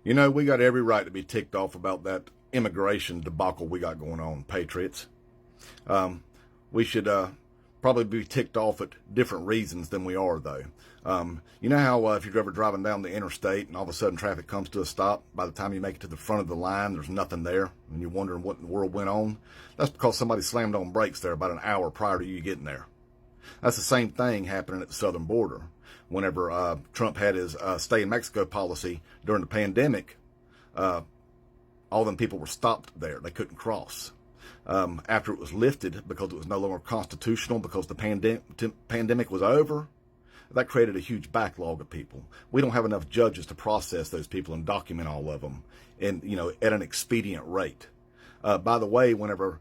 You know, we got every right to be ticked off about that immigration debacle we got going on, patriots. We should probably be ticked off at different reasons than we are, though. You know how if you're ever driving down the interstate and all of a sudden traffic comes to a stop, by the time you make it to the front of the line, there's nothing there, and you're wondering what in the world went on? That's because somebody slammed on brakes there about an hour prior to you getting there. That's the same thing happening at the southern border. Whenever Trump had his stay in Mexico policy during the pandemic, all them people were stopped there. They couldn't cross. After it was lifted, because it was no longer constitutional, because the pandemic was over, that created a huge backlog of people. We don't have enough judges to process those people and document all of them, and at an expedient rate. By the way, whenever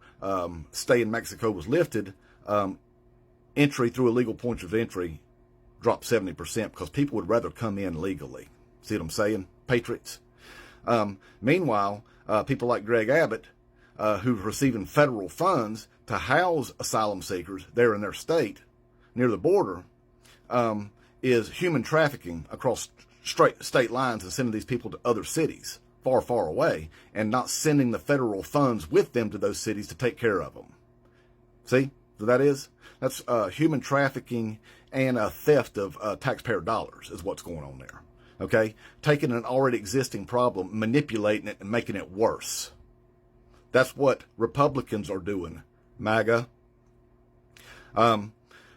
stay in Mexico was lifted, entry through illegal points of entry dropped 70% because people would rather come in legally. See what I'm saying, patriots? Meanwhile, people like Greg Abbott, who's receiving federal funds to house asylum seekers there in their state near the border, is human trafficking across state lines and sending these people to other cities far, far away and not sending the federal funds with them to those cities to take care of them. See what that is? That's human trafficking and a theft of taxpayer dollars is what's going on there. Okay? Taking an already existing problem, manipulating it, and making it worse. That's what Republicans are doing, MAGA.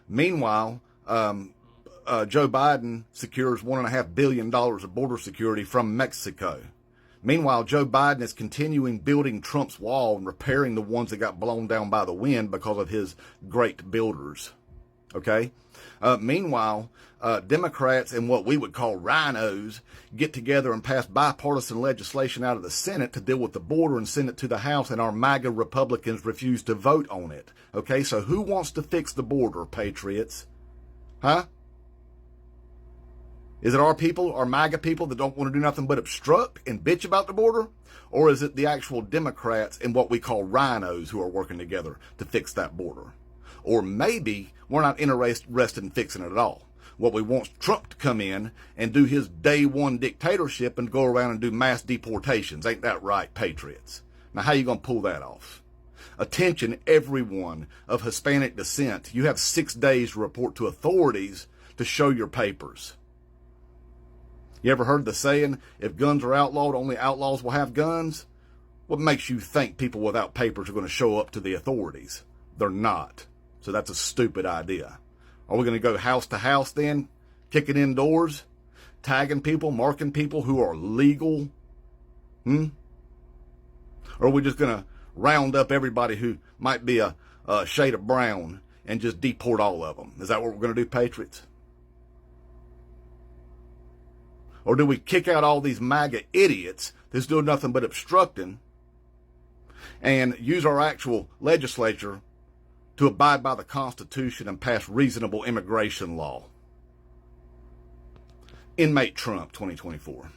Meanwhile, Joe Biden secures $1.5 billion of border security from Mexico. Meanwhile, Joe Biden is continuing building Trump's wall and repairing the ones that got blown down by the wind because of his great builders. Okay? Meanwhile, Democrats and what we would call rhinos get together and pass bipartisan legislation out of the Senate to deal with the border and send it to the House, and our MAGA Republicans refuse to vote on it. Okay, so who wants to fix the border, patriots? Huh? Is it our people, our MAGA people, that don't want to do nothing but obstruct and bitch about the border? Or is it the actual Democrats and what we call rhinos who are working together to fix that border? Or maybe we're not interested in fixing it at all. What we want is Trump to come in and do his day one dictatorship and go around and do mass deportations. Ain't that right, patriots? Now, how you going to pull that off? Attention, everyone of Hispanic descent. You have 6 days to report to authorities to show your papers. You ever heard the saying, if guns are outlawed, only outlaws will have guns? What makes you think people without papers are going to show up to the authorities? They're not. So that's a stupid idea. Are we going to go house to house then, kicking in doors, tagging people, marking people who are legal? Or are we just going to round up everybody who might be a shade of brown and just deport all of them? Is that what we're going to do, patriots? Or do we kick out all these MAGA idiots that's doing nothing but obstructing and use our actual legislature to abide by the Constitution and pass reasonable immigration law? Inmate Trump 2024.